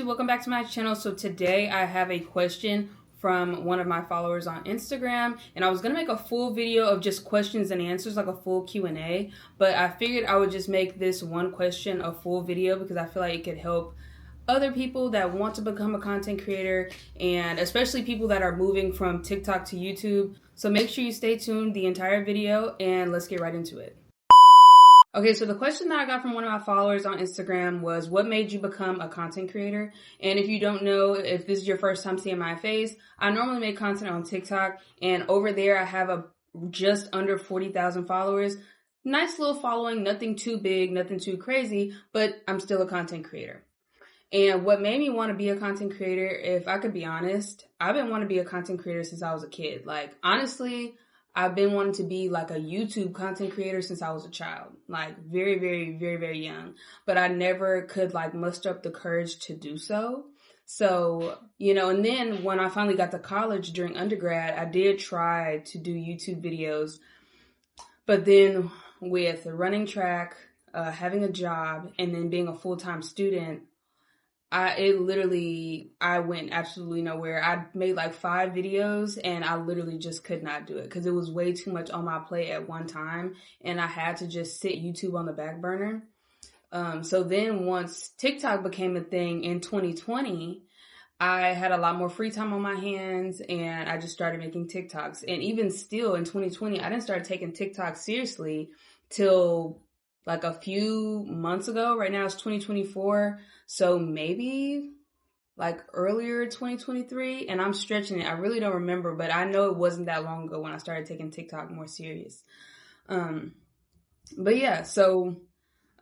YouTube? Welcome back to my channel. So today I have a question from one of my followers on Instagram, and I was gonna make a full video of just questions and answers, like a full Q&A, but I figured I would just make this one question a full video because I feel like it could help other people that want to become a content creator, and especially people that are moving from TikTok to YouTube. So make sure you stay tuned the entire video and let's get right into it. Okay, so the question that I got from one of my followers on Instagram was, what made you become a content creator? And if you don't know, if this is your first time seeing my face, I normally make content on TikTok, and over there I have just under 40,000 followers. Nice little following, nothing too big, nothing too crazy, but I'm still a content creator. And what made me want to be a content creator, if I could be honest, I've been wanting to be a content creator since I was a kid. Like, honestly, I've been wanting to be like a YouTube content creator since I was a child, like very, very, very, very young, but I never could like muster up the courage to do so. So, and then when I finally got to college during undergrad, I did try to do YouTube videos, but then with running track, having a job, and then being a full-time student, I went absolutely nowhere. I made like 5 videos and I literally just could not do it because it was way too much on my plate at one time, and I had to just sit YouTube on the back burner. So then once TikTok became a thing in 2020, I had a lot more free time on my hands and I just started making TikToks. And even still in 2020, I didn't start taking TikTok seriously till like a few months ago. Right now it's 2024. So maybe like earlier 2023, and I'm stretching it. I really don't remember, but I know it wasn't that long ago when I started taking TikTok more serious. But yeah, so,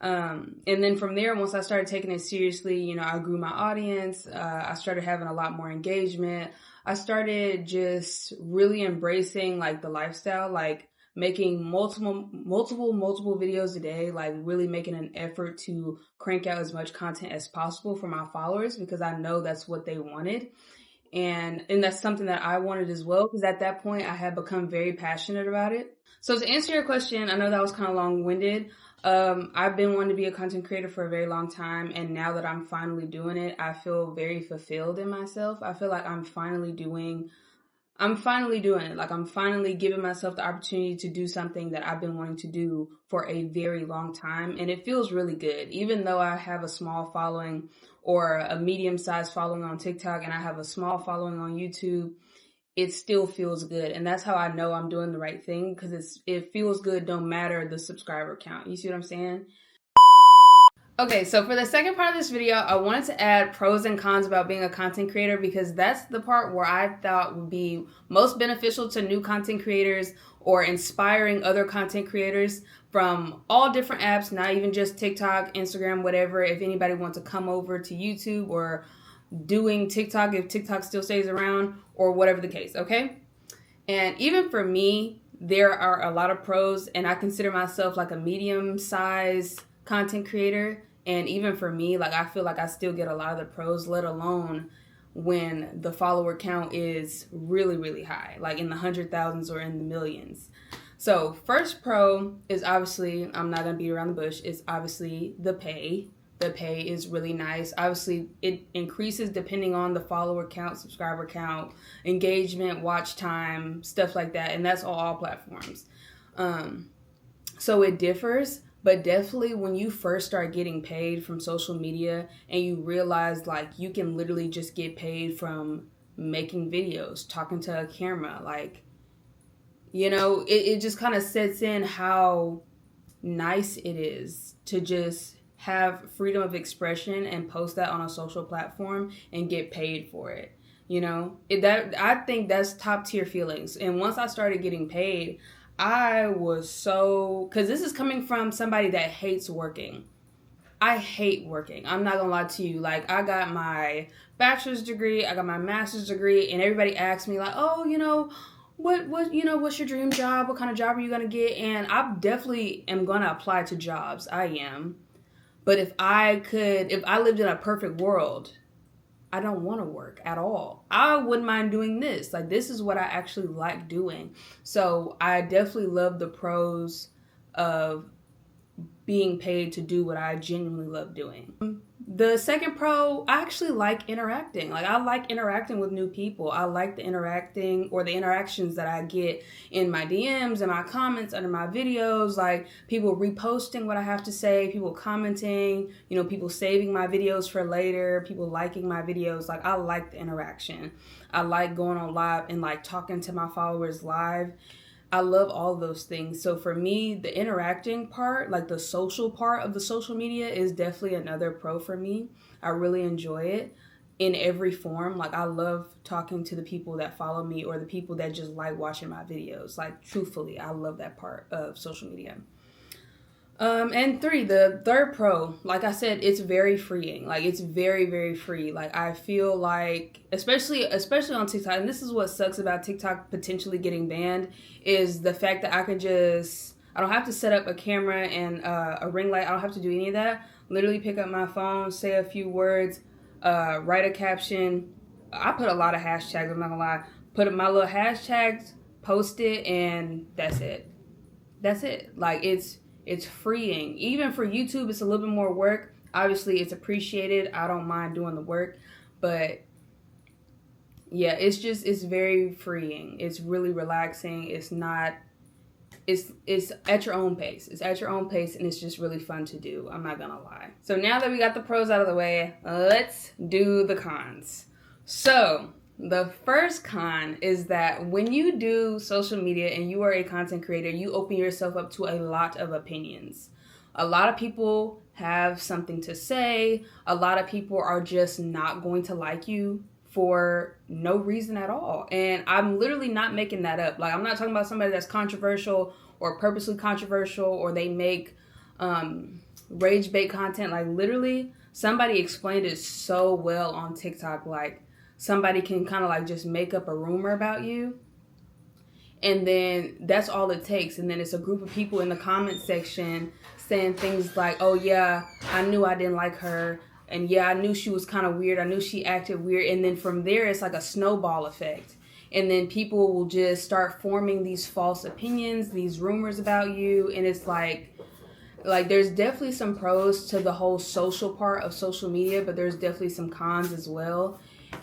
and then from there, once I started taking it seriously, I grew my audience. I started having a lot more engagement. I started just really embracing like the lifestyle, like making multiple videos a day, like really making an effort to crank out as much content as possible for my followers because I know that's what they wanted. And that's something that I wanted as well, because at that point I had become very passionate about it. So to answer your question, I know that was kind of long-winded. I've been wanting to be a content creator for a very long time, and now that I'm finally doing it, I feel very fulfilled in myself. I feel like I'm finally doing it. Like, I'm finally giving myself the opportunity to do something that I've been wanting to do for a very long time. And it feels really good. Even though I have a small following or a medium-sized following on TikTok and I have a small following on YouTube, it still feels good. And that's how I know I'm doing the right thing, because it feels good no matter the subscriber count. You see what I'm saying? Okay, so for the second part of this video, I wanted to add pros and cons about being a content creator, because that's the part where I thought would be most beneficial to new content creators or inspiring other content creators from all different apps, not even just TikTok, Instagram, whatever. If anybody wants to come over to YouTube or doing TikTok, if TikTok still stays around, or whatever the case, okay? And even for me, there are a lot of pros, and I consider myself like a medium-sized content creator. And even for me, like, I feel like I still get a lot of the pros, let alone when the follower count is really, really high, like in the 100,000s or in the millions. So first pro is obviously, I'm not going to beat around the bush, it's obviously the pay. The pay is really nice. Obviously, it increases depending on the follower count, subscriber count, engagement, watch time, stuff like that. And that's all platforms. So it differs. But definitely when you first start getting paid from social media and you realize like you can literally just get paid from making videos, talking to a camera, like, it just kind of sets in how nice it is to just have freedom of expression and post that on a social platform and get paid for it. I think that's top tier feelings. And once I started getting paid, I was because this is coming from somebody that hates working. I hate working. I'm not gonna lie to you. Like, I got my bachelor's degree, I got my master's degree, and everybody asks me like, oh, what's your dream job? What kind of job are you gonna get? And I definitely am gonna apply to jobs. I am. But if I lived in a perfect world, I don't want to work at all. I wouldn't mind doing this. Like, this is what I actually like doing. So I definitely love the pros of being paid to do what I genuinely love doing. The second pro, I actually like interacting. Like, I like interacting with new people. I like the interactions that I get in my DMs and my comments under my videos, like people reposting what I have to say, people commenting, people saving my videos for later, people liking my videos. Like, I like the interaction. I like going on live and like talking to my followers live. I love all of those things. So for me, the interacting part, like the social part of the social media, is definitely another pro for me. I really enjoy it in every form. Like, I love talking to the people that follow me or the people that just like watching my videos. Like, truthfully, I love that part of social media. And the third pro, like I said, it's very freeing. Like, it's very, very free. Like, I feel like, especially on TikTok, and this is what sucks about TikTok potentially getting banned, is the fact that I don't have to set up a camera and a ring light. I don't have to do any of that. Literally pick up my phone, say a few words, write a caption. I put a lot of hashtags, I'm not gonna lie. Put up my little hashtags, post it, and that's it. That's it. Like, it's freeing. Even for YouTube, it's a little bit more work. Obviously, it's appreciated. I don't mind doing the work. But yeah, it's very freeing. It's really relaxing. It's at your own pace. It's at your own pace, and it's just really fun to do. I'm not gonna lie. So now that we got the pros out of the way, let's do the cons. So the first con is that when you do social media and you are a content creator, you open yourself up to a lot of opinions. A lot of people have something to say. A lot of people are just not going to like you for no reason at all. And I'm literally not making that up. Like, I'm not talking about somebody that's controversial or purposely controversial, or they make rage bait content. Like, literally, somebody explained it so well on TikTok. Like, somebody can kind of like just make up a rumor about you, and then that's all it takes. And then it's a group of people in the comment section saying things like, oh yeah, I knew I didn't like her, and yeah, I knew she was kind of weird, I knew she acted weird. And then from there, it's like a snowball effect, and then people will just start forming these false opinions, these rumors about you. And it's like there's definitely some pros to the whole social part of social media, but there's definitely some cons as well.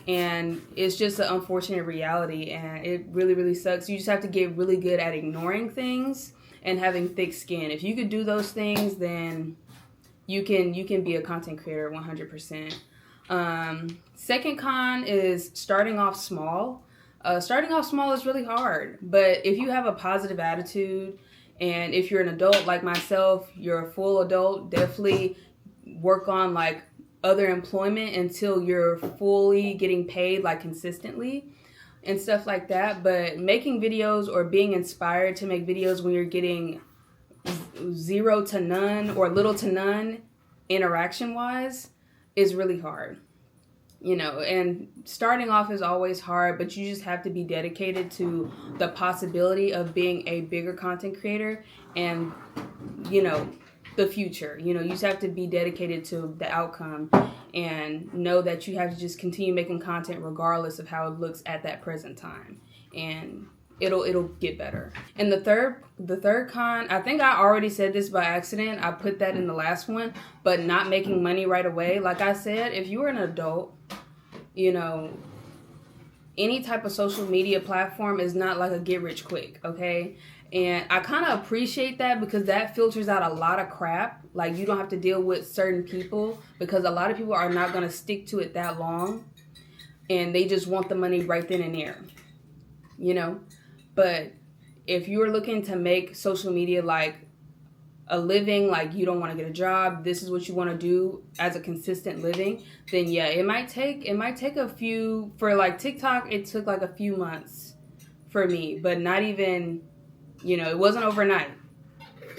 And it's just an unfortunate reality, and it really, really sucks. You just have to get really good at ignoring things and having thick skin. If you could do those things, then you can be a content creator 100%. Second con is starting off small. Starting off small is really hard, but if you have a positive attitude, and if you're an adult like myself, you're a full adult, definitely work on like other employment until you're fully getting paid, like consistently and stuff like that. But making videos or being inspired to make videos when you're getting zero to none or little to none interaction wise is really hard, and starting off is always hard, but you just have to be dedicated to the possibility of being a bigger content creator and the future. You just have to be dedicated to the outcome and know that you have to just continue making content regardless of how it looks at that present time, and it'll get better. And the third con, I think I already said this by accident. I put that in the last one, but not making money right away. Like I said, if you are an adult, any type of social media platform is not like a get rich quick, okay? And I kind of appreciate that, because that filters out a lot of crap. Like, you don't have to deal with certain people, because a lot of people are not going to stick to it that long, and they just want the money right then and there, But if you're looking to make social media like a living, like you don't want to get a job, this is what you want to do as a consistent living, then yeah, it might take a few, for like TikTok, it took like a few months for me, but not even, it wasn't overnight.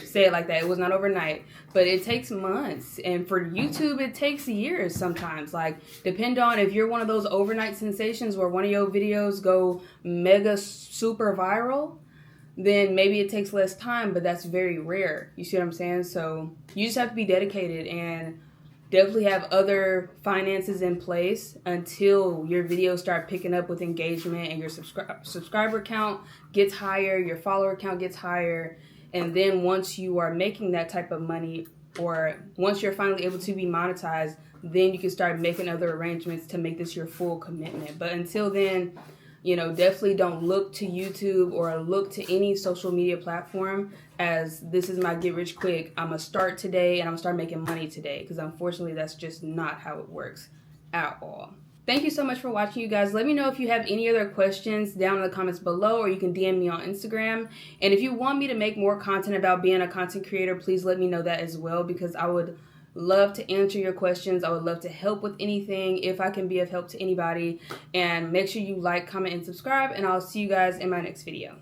Say it like that. It was not overnight, but it takes months. And for YouTube, it takes years sometimes. Like, depend on if you're one of those overnight sensations where one of your videos go mega super viral, then maybe it takes less time, but that's very rare. You see what I'm saying? So you just have to be dedicated and definitely have other finances in place until your videos start picking up with engagement and your subscriber count gets higher, your follower count gets higher, And then once you are making that type of money, or once you're finally able to be monetized, then you can start making other arrangements to make this your full commitment. But until then, definitely don't look to YouTube or look to any social media platform as this is my get rich quick. I'm going to start today and I'm going to start making money today, because unfortunately that's just not how it works at all. Thank you so much for watching, you guys. Let me know if you have any other questions down in the comments below, or you can DM me on Instagram. And if you want me to make more content about being a content creator, please let me know that as well, because I would love to answer your questions. I would love to help with anything if I can be of help to anybody. And make sure you like, comment, and subscribe, and I'll see you guys in my next video.